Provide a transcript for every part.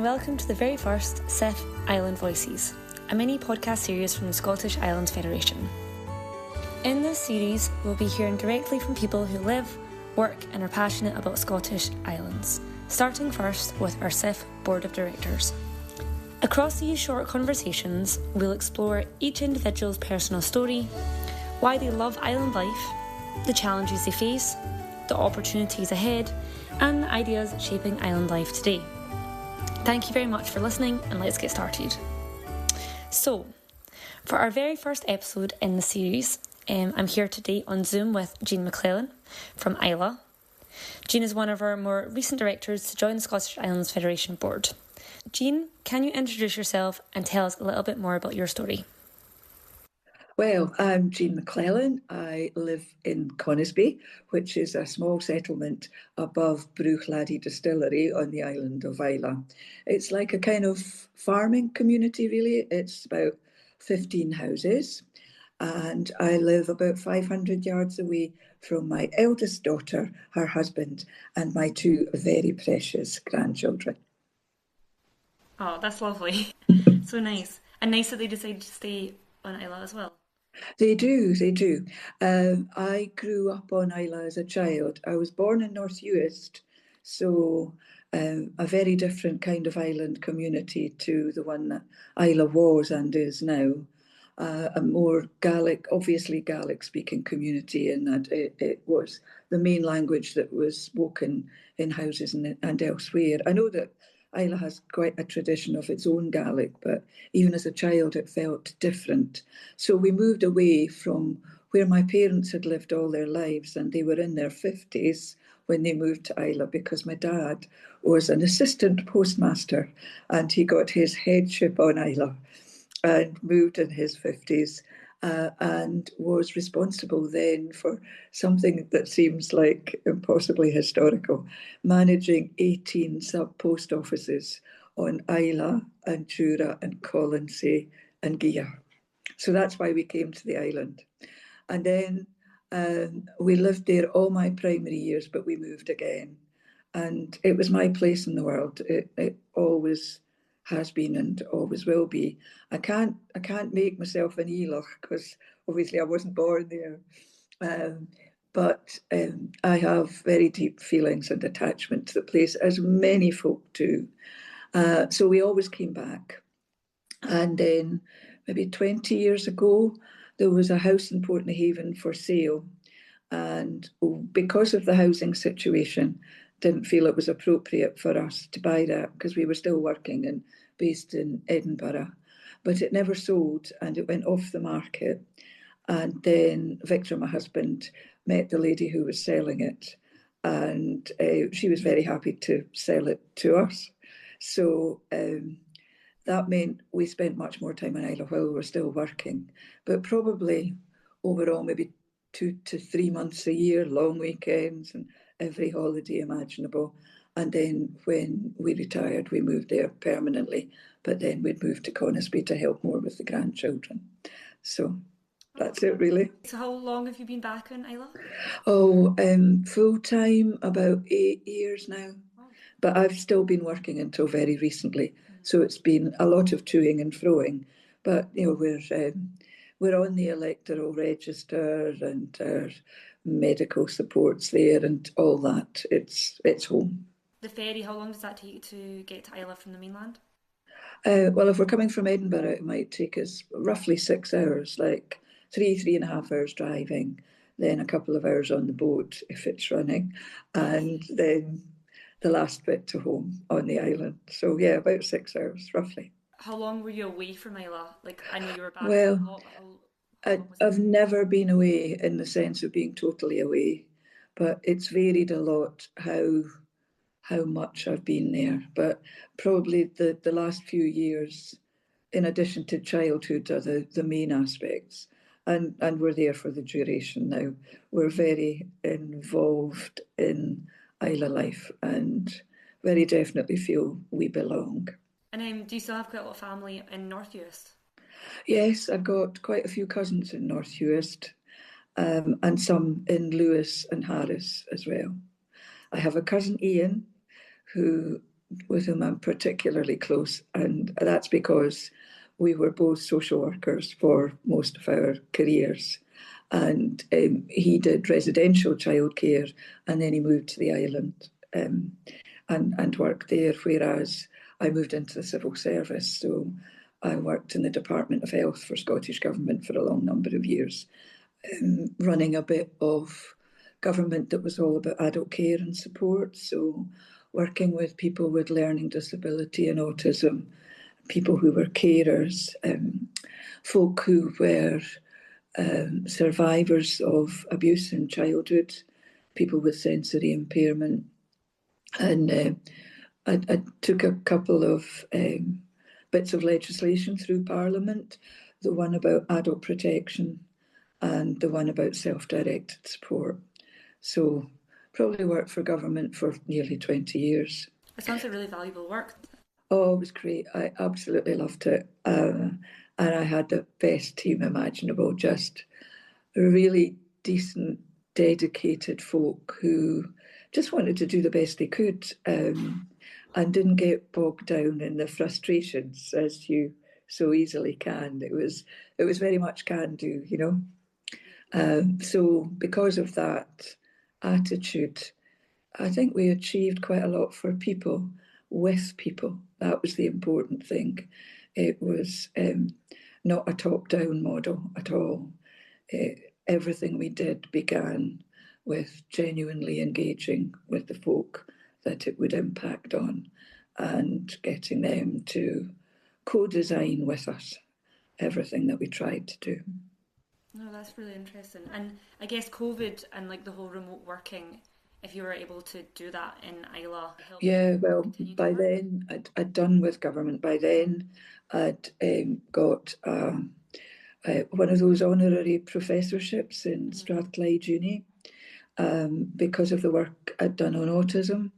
welcome to the very first SIF Island Voices, a mini podcast series from the Scottish Islands Federation. In this series, we'll be hearing directly from people who live, work and are passionate about Scottish Islands, starting first with our SIF Board of Directors. Across these short conversations, we'll explore each individual's personal story, why they love island life, the challenges they face, the opportunities ahead, and the ideas shaping island life today. Thank you very much for listening, and let's get started. So, for our very first episode in the series, I'm here today on Zoom with Jean MacLellan from Islay. Jean is one of our more recent directors to join the Scottish Islands Federation Board. Jean, can you introduce yourself and tell us a little bit more about your story? Well, I'm Jean MacLellan. I live in Conisbee, which is a small settlement above Bruichladdich Distillery on the island of Islay. It's like a kind of farming community, really. It's about 15 houses, and I live about 500 yards away from my eldest daughter, her husband, and my two very precious grandchildren. Oh, that's lovely. So nice. And nice that they decided to stay on Islay as well. They do. I grew up on Islay as a child. I was born in North Uist, so a very different kind of island community to the one that Islay was and is now. A more Gaelic, obviously Gaelic-speaking community, in that it was the main language that was spoken in houses and elsewhere. I know that Islay has quite a tradition of its own Gaelic, but even as a child it felt different. So we moved away from where my parents had lived all their lives, and they were in their 50s when they moved to Islay, because my dad was an assistant postmaster and he got his headship on Islay and moved in his 50s. And was responsible then for something that seems like impossibly historical, managing 18 sub-post offices on Islay and Jura and Colonsay and Gia. So that's why we came to the island. And then we lived there all my primary years, but we moved again. And it was my place in the world. It always has been and always will be. I can't make myself an Elach because obviously I wasn't born there. But I have very deep feelings and attachment to the place, as many folk do. So we always came back. And then maybe 20 years ago, there was a house in Portnahaven for sale. And because of the housing situation, didn't feel it was appropriate for us to buy that because we were still working and based in Edinburgh. But it never sold and it went off the market. And then Victor, my husband, met the lady who was selling it, and she was very happy to sell it to us. So that meant we spent much more time in Islay while we were still working, but probably overall maybe 2 to 3 months a year, long weekends and every holiday imaginable. And then when we retired, we moved there permanently, but then we'd moved to Conisbee to help more with the grandchildren. So that's it, really. So how long have you been back in Islay? Oh, full-time, about 8 years now. Wow. But I've still been working until very recently. So it's been a lot of toing and froing. But, you know, we're on the electoral register and our medical support's there and all that. It's home. The ferry, how long does that take to get to Islay from the mainland? Well, if we're coming from Edinburgh, it might take us roughly 6 hours, like 3.5 hours driving, then a couple of hours on the boat if it's running, and then the last bit to home on the island. So yeah, about 6 hours roughly. How long were you away from Islay? Like, I know you were back well, a lot. I've never been away in the sense of being totally away, but it's varied a lot how much I've been there. But probably the last few years, in addition to childhood, are the main aspects. And we're there for the duration now. We're very involved in Islay life and very definitely feel we belong. And do you still have quite a lot of family in North Uist? Yes, I've got quite a few cousins in North Uist, and some in Lewis and Harris as well. I have a cousin Ian, who with whom I'm particularly close, and that's because we were both social workers for most of our careers. And he did residential childcare, and then he moved to the island and worked there, whereas I moved into the civil service. So I worked in the Department of Health for Scottish Government for a long number of years, running a bit of government that was all about adult care and support. So working with people with learning disability and autism, people who were carers, folk who were survivors of abuse in childhood, people with sensory impairment. And I took a couple of bits of legislation through Parliament, the one about adult protection and the one about self-directed support. So probably worked for government for nearly 20 years. It sounds like really valuable work. Oh, it was great. I absolutely loved it. And I had the best team imaginable, just really decent, dedicated folk who just wanted to do the best they could, and didn't get bogged down in the frustrations as you so easily can. It was very much can do, you know. So because of that attitude, I think we achieved quite a lot for people, with people. That was the important thing. It was not a top-down model at all. Everything we did began with genuinely engaging with the folk that it would impact on and getting them to co-design with us everything that we tried to do. No, that's really interesting. And I guess COVID and like the whole remote working, if you were able to do that in Islay, helped. Yeah, well, by then I'd done with government. By then I'd got one of those honorary professorships in Strathclyde Uni because of the work I'd done on autism.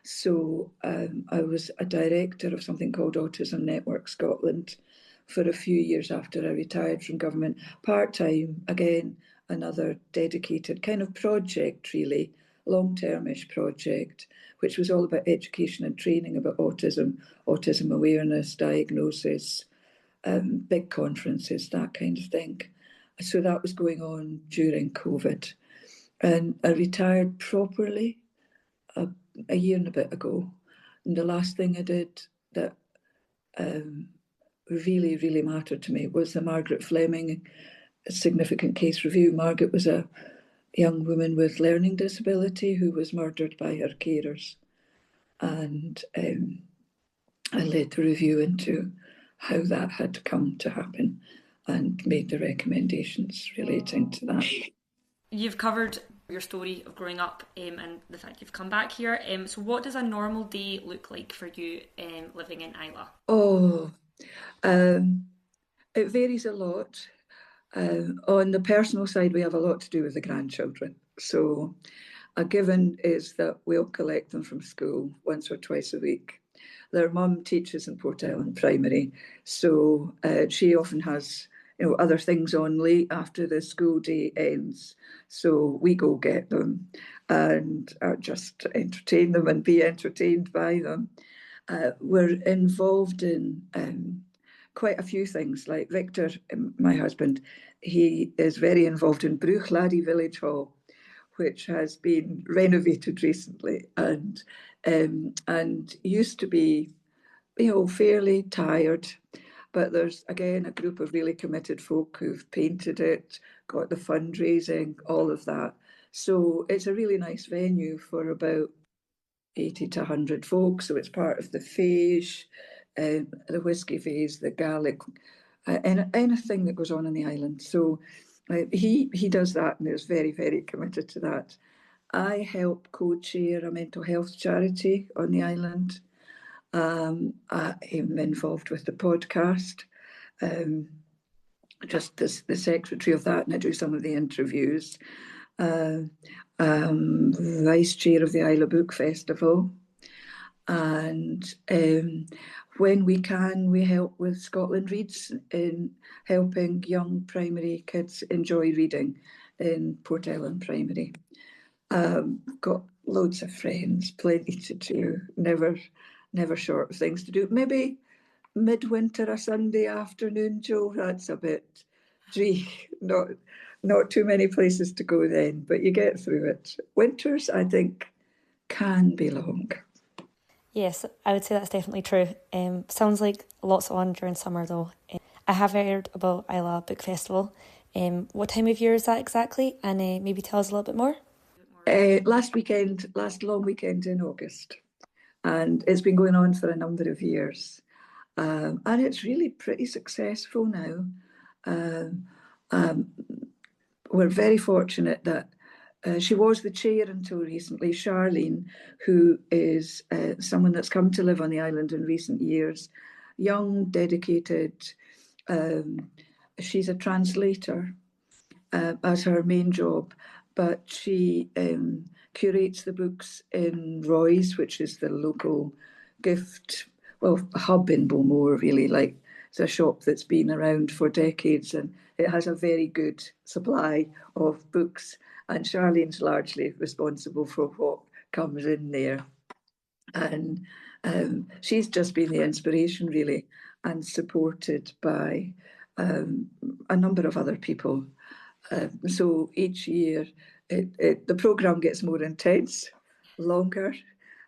So I was a director of something called Autism Network Scotland for a few years after I retired from government, part-time, again, another dedicated kind of project, really, long-termish project, which was all about education and training about autism, autism awareness, diagnosis, big conferences, that kind of thing. So that was going on during COVID. And I retired properly a year and a bit ago. And the last thing I did that really, really mattered to me was the Margaret Fleming significant case review. Margaret was a young woman with learning disability who was murdered by her carers. And I led the review into how that had come to happen and made the recommendations relating to that. You've covered your story of growing up and the fact you've come back here. So what does a normal day look like for you living in Islay? Oh, it varies a lot. On the personal side, we have a lot to do with the grandchildren. So a given is that we'll collect them from school once or twice a week. Their mum teaches in Portellen Primary, so she often has other things on late after the school day ends. So we go get them and just entertain them and be entertained by them. We're involved in quite a few things. Like Victor, my husband, he is very involved in Bruchladi Village Hall, which has been renovated recently and used to be, fairly tired. But there's, again, a group of really committed folk who've painted it, got the fundraising, all of that. So it's a really nice venue for about 80 to 100 folk. So it's part of the Fèis, the Whisky Fèis, the Gaelic, anything that goes on in the island. So he does that and is very, very committed to that. I help co-chair a mental health charity on the island. I am involved with the podcast, just the secretary of that, and I do some of the interviews. Vice chair of the Islay Book Festival. And when we can, we help with Scotland Reads in helping young primary kids enjoy reading in Portellen Primary. Got loads of friends, plenty to do, never never short of things to do. Maybe midwinter, a Sunday afternoon, Joe, that's a bit, gee, not too many places to go then, but you get through it. Winters, I think, can be long. Yes, I would say that's definitely true. Sounds like lots on during summer though. I have heard about Islay Book Festival. What time of year is that exactly? And maybe tell us a little bit more. Last long weekend in August. And it's been going on for a number of years. And it's really pretty successful now. We're very fortunate that she was the chair until recently, Charlene, who is someone that's come to live on the island in recent years, young, dedicated. She's a translator as her main job, but she curates the books in Roy's, which is the local gift, hub in Beaumore, really. Like, it's a shop that's been around for decades and it has a very good supply of books. And Charlene's largely responsible for what comes in there. And she's just been the inspiration, really, and supported by a number of other people. So each year, the programme gets more intense, longer.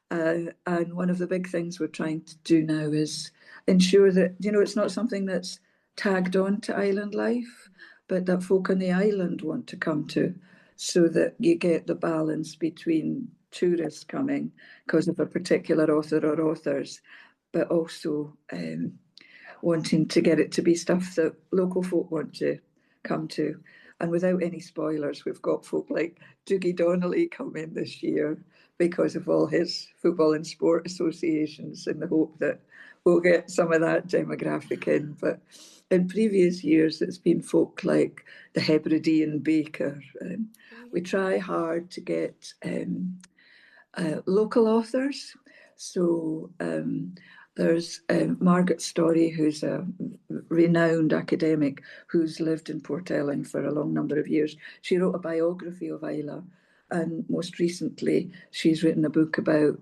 And one of the big things we're trying to do now is ensure that, it's not something that's tagged on to island life, but that folk on the island want to come to, so that you get the balance between tourists coming because of a particular author or authors, but also wanting to get it to be stuff that local folk want to come to. And without any spoilers, we've got folk like Dougie Donnelly coming this year because of all his football and sport associations, in the hope that we'll get some of that demographic in. But in previous years, it's been folk like the Hebridean baker. We try hard to get local authors. So there's Margaret Story, who's a renowned academic who's lived in Portelling for a long number of years. She wrote a biography of Islay, and most recently she's written a book about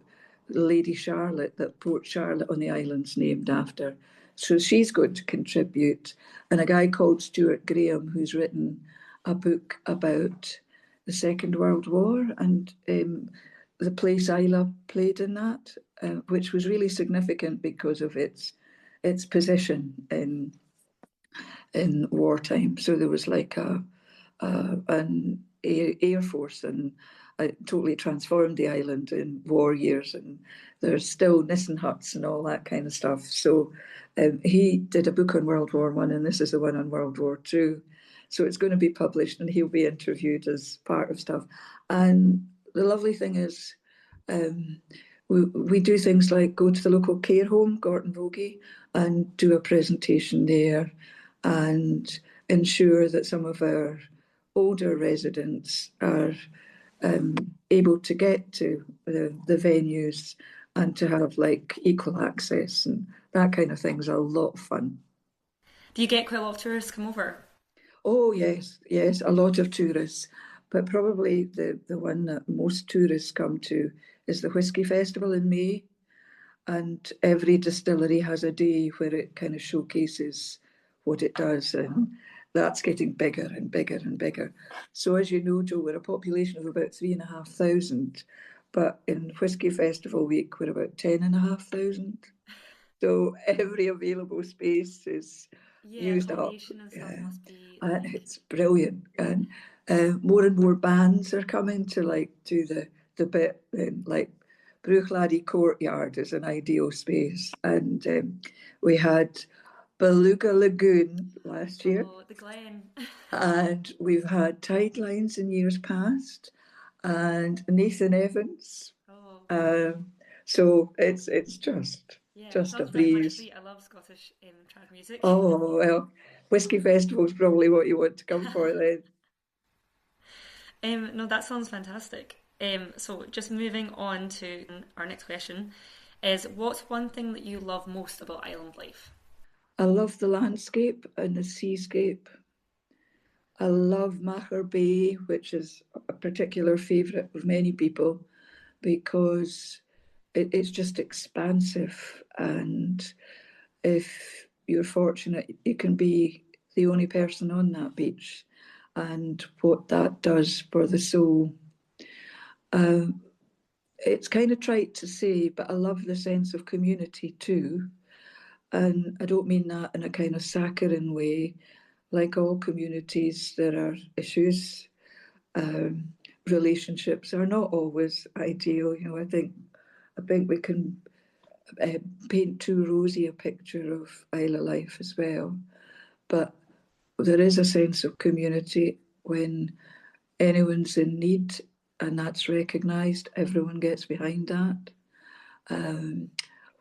Lady Charlotte, that Port Charlotte on the island's named after. So she's going to contribute. And a guy called Stuart Graham, who's written a book about the Second World War and the place Islay played in that, which was really significant because of its position in wartime. So there was like an air force, and it totally transformed the island in war years, and there's still Nissen huts and all that kind of stuff. So he did a book on World War I, and this is the one on World War II. So it's going to be published and he'll be interviewed as part of stuff. And the lovely thing is we do things like go to the local care home, Gorton Vogie, and do a presentation there and ensure that some of our older residents are able to get to the venues and to have like equal access, and that kind of thing's a lot of fun. Do you get quite a lot of tourists come over? Oh yes, a lot of tourists, but probably the one that most tourists come to is the Whisky Festival in May, and every distillery has a day where it kind of showcases what it does, and that's getting bigger and bigger and bigger. So as you know, Joe, we're a population of about 3,500, but in Whisky Festival week we're about 10,500. So every available space is used up. And stuff must be And it's brilliant, and more and more bands are coming to like do the bit in like Bruichladdie Courtyard is an ideal space, and we had Beluga Lagoon last year. Oh, the Glen. And we've had Tidelines in years past, and Nathan Evans. So it's just a breeze. I love Scottish trad music. Oh well, Whisky Festival is probably what you want to come for then. No, that sounds fantastic. So just moving on to our next question is, what's one thing that you love most about island life? I love the landscape and the seascape. I love Maher Bay, which is a particular favourite of many people, because it's just expansive, and if you're fortunate, you can be the only person on that beach, and what that does for the soul. It's kind of trite to say, but I love the sense of community too. And I don't mean that in a kind of saccharine way. Like all communities, there are issues. Relationships are not always ideal. You know, I think we can paint too rosy a picture of Islay life as well. But there is a sense of community when anyone's in need, and that's recognised. Everyone gets behind that.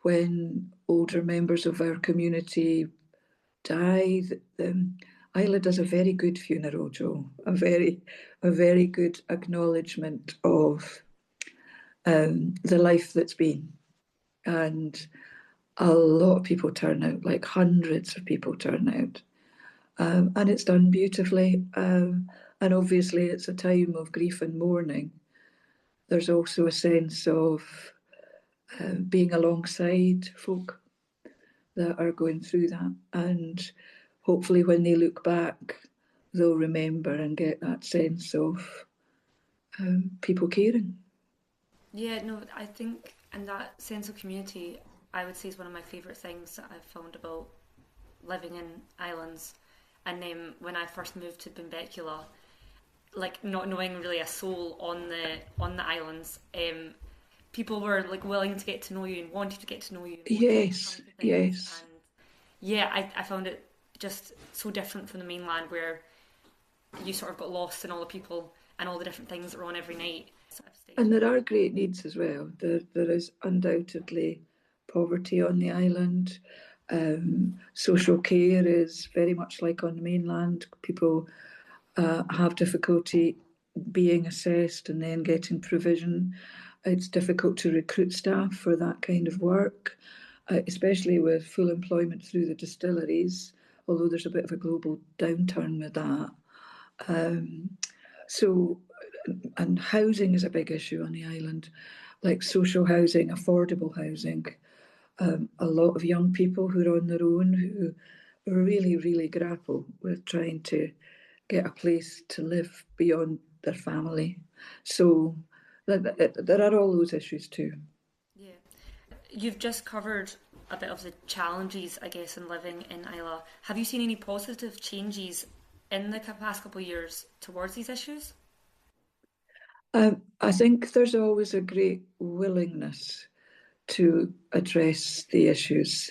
When older members of our community die, Islay does a very good funeral, Joe. A very good acknowledgement of the life that's been, and a lot of people turn out, like hundreds of people turn out, and it's done beautifully. And obviously, it's a time of grief and mourning. There's also a sense of being alongside folk that are going through that, and hopefully when they look back, they'll remember and get that sense of people caring. Yeah, no, I think, and that sense of community, I would say, is one of my favourite things that I've found about living in islands. And when I first moved to Benbecula, like not knowing really a soul on the islands, people were like willing to get to know you and wanted to get to know you. Yes, yes. And yeah, I found it just so different from the mainland, where you sort of got lost in all the people and all the different things that were on every night. And there are great needs as well. There is undoubtedly poverty on the island. Social care is very much like on the mainland. People have difficulty being assessed and then getting provision. It's difficult to recruit staff for that kind of work, especially with full employment through the distilleries, although there's a bit of a global downturn with that. And housing is a big issue on the island, like social housing, affordable housing. A lot of young people who are on their own who really, really grapple with trying to get a place to live beyond their family. So there are all those issues too. Yeah. You've just covered a bit of the challenges, I guess, in living in Islay. Have you seen any positive changes in the past couple of years towards these issues? I think there's always a great willingness to address the issues.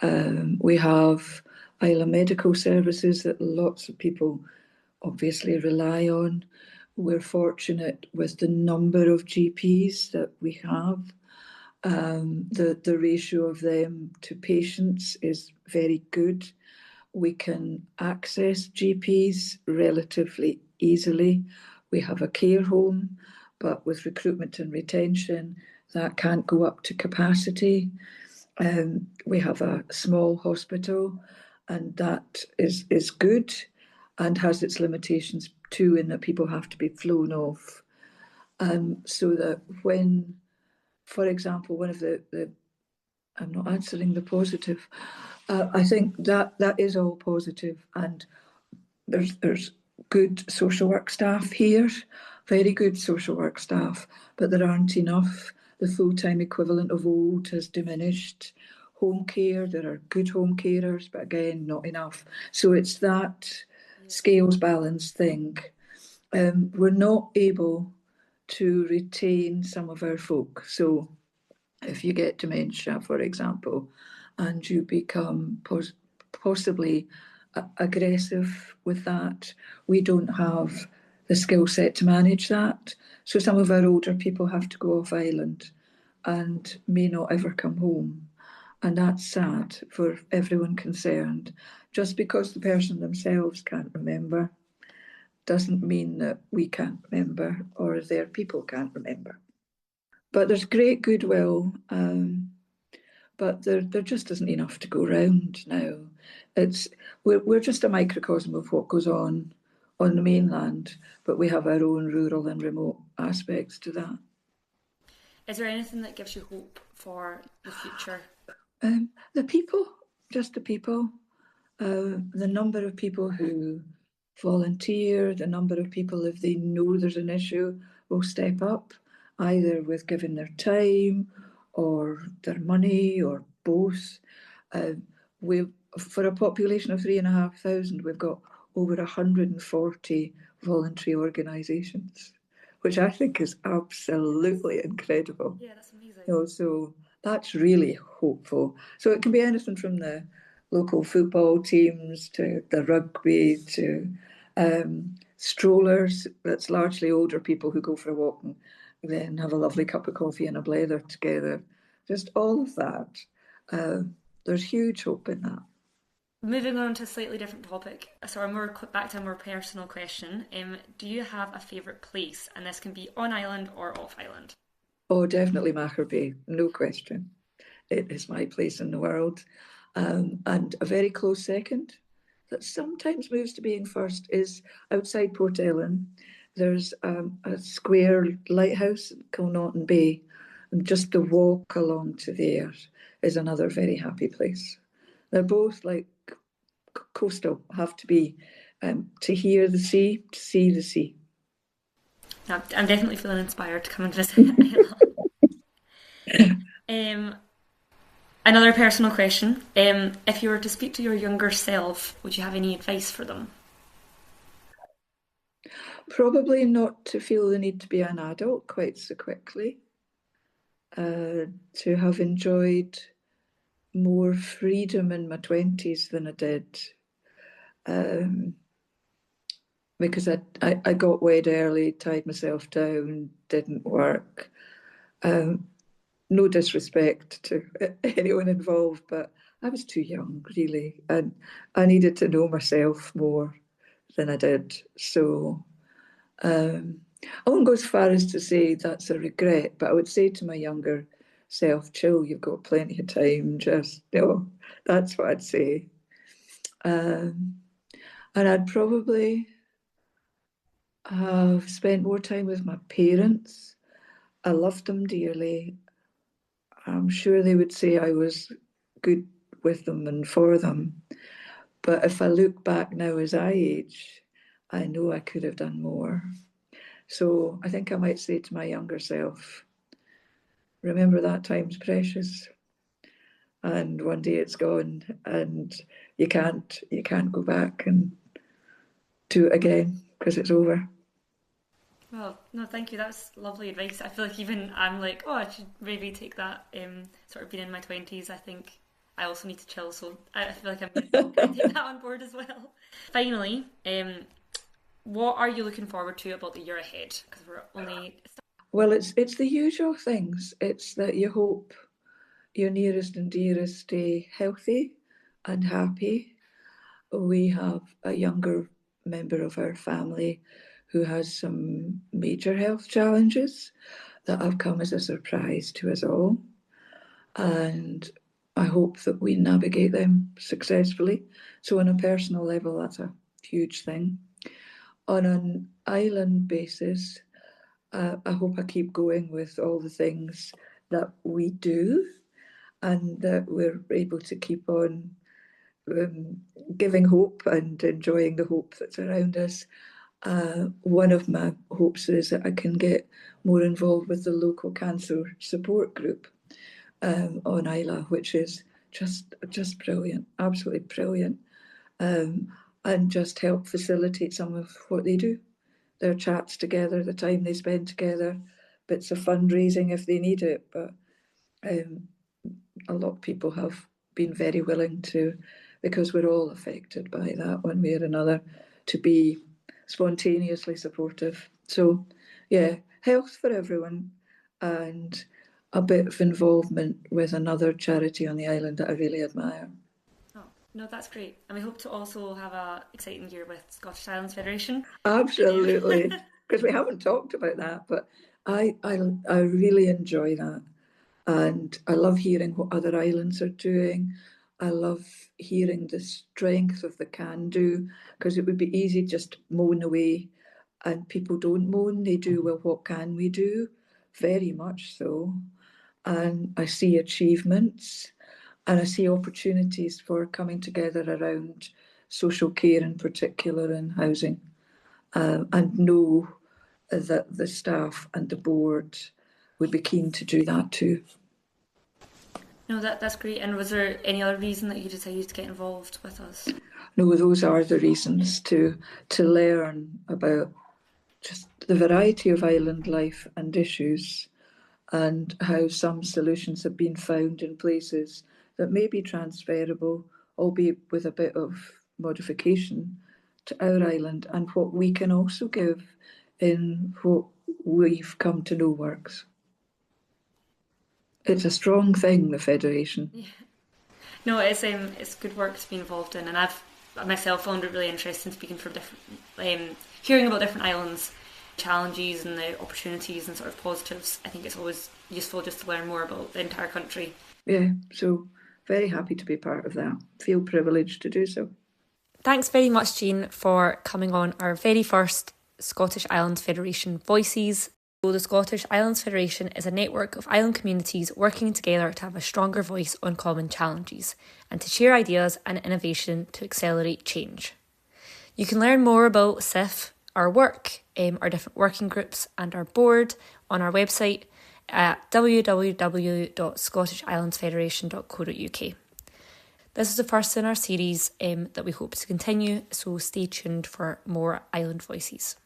We have Islay medical services that lots of people obviously rely on. We're fortunate with the number of GPs that we have. The ratio of them to patients is very good. We can access GPs relatively easily. We have a care home, but with recruitment and retention, that can't go up to capacity. We have a small hospital, and that is good and has its limitations too, in that people have to be flown off. So that when, for example, one of the I'm not answering the positive. I think that is all positive, and there's good social work staff here, very good social work staff, but there aren't enough. The full-time equivalent of old has diminished. Home care, there are good home carers, but again, not enough. So it's that scales balance thing. We're not able to retain some of our folk. So if you get dementia, for example, and you become possibly aggressive with that, we don't have the skill set to manage that. So some of our older people have to go off island and may not ever come home. And that's sad for everyone concerned. Just because the person themselves can't remember doesn't mean that we can't remember or their people can't remember. But there's great goodwill, but there just isn't enough to go round now. We're just a microcosm of what goes on the mainland, but we have our own rural and remote aspects to that. Is there anything that gives you hope for the future? The people, just the people. The number of people who volunteer, the number of people, if they know there's an issue, will step up, either with giving their time or their money or both. For a population of 3,500, we've got over 140 voluntary organisations, which I think is absolutely incredible. Yeah, that's amazing. So that's really hopeful. So it can be anything from the local football teams to the rugby to strollers. That's largely older people who go for a walk and then have a lovely cup of coffee and a blather together. Just all of that. There's huge hope in that. Moving on to a slightly different topic, so back to a more personal question. Do you have a favourite place? And this can be on island or off island. Oh, definitely Macher Bay, no question. It is my place in the world. And a very close second that sometimes moves to being first is outside Port Ellen. There's a square lighthouse, Kilnaughton Bay, and just the walk along to there is another very happy place. They're both like coastal, have to be, to hear the sea, to see the sea. No, I'm definitely feeling inspired to come and visit Islay. Another personal question. If you were to speak to your younger self, would you have any advice for them? Probably not to feel the need to be an adult quite so quickly. To have enjoyed more freedom in my 20s than I did. Because I got wed early, tied myself down, didn't work. No disrespect to anyone involved, but I was too young, really, and I needed to know myself more than I did. So I won't go as far as to say that's a regret, but I would say to my younger self, chill, you've got plenty of time, just, that's what I'd say. And I'd probably have spent more time with my parents. I loved them dearly. I'm sure they would say I was good with them and for them. But if I look back now as I age, I know I could have done more. So I think I might say to my younger self, remember that time's precious. And one day it's gone and you can't go back and do it again because it's over. Well, no, thank you. That's lovely advice. I feel like even I'm like, oh, I should maybe take that. Sort of being in my 20s, I think I also need to chill. So I feel like I'm going to take that on board as well. Finally, what are you looking forward to about the year ahead? Because we're only. Well, it's the usual things. It's that you hope your nearest and dearest stay healthy and happy. We have a younger member of our family who has some major health challenges that have come as a surprise to us all. And I hope that we navigate them successfully. So on a personal level, that's a huge thing. On an island basis, I hope I keep going with all the things that we do and that we're able to keep on giving hope and enjoying the hope that's around us. One of my hopes is that I can get more involved with the local cancer support group on Islay, which is just brilliant, absolutely brilliant, and just help facilitate some of what they do. Their chats together, the time they spend together, bits of fundraising if they need it. But a lot of people have been very willing to, because we're all affected by that one way or another, to be spontaneously supportive. So yeah, health for everyone and a bit of involvement with another charity on the island that I really admire. Oh, no, that's great. And we hope to also have an exciting year with Scottish Islands Federation. Absolutely, because we haven't talked about that, but I really enjoy that. And I love hearing what other islands are doing. I love hearing the strength of the can do, because it would be easy just to moan away, and people don't moan, they do, well, what can we do? very much so. And I see achievements and I see opportunities for coming together around social care in particular and housing, and know that the staff and the board would be keen to do that too. No, that's great. And was there any other reason that you decided to get involved with us? No, those are the reasons to learn about just the variety of island life and issues, and how some solutions have been found in places that may be transferable, albeit with a bit of modification, to our island, and what we can also give in what we've come to know works. It's a strong thing, the Federation. Yeah. No, it's good work to be involved in, and I've myself found it really interesting speaking from different, hearing about different islands, challenges and the opportunities and sort of positives. I think it's always useful just to learn more about the entire country. Yeah, so very happy to be part of that. Feel privileged to do so. Thanks very much, Jean, for coming on our very first Scottish Islands Federation Voices. The Scottish Islands Federation is a network of island communities working together to have a stronger voice on common challenges and to share ideas and innovation to accelerate change. You can learn more about SIF, our work, our different working groups and our board on our website at www.scottishislandsfederation.co.uk. This is the first in our series that we hope to continue, so stay tuned for more Island Voices.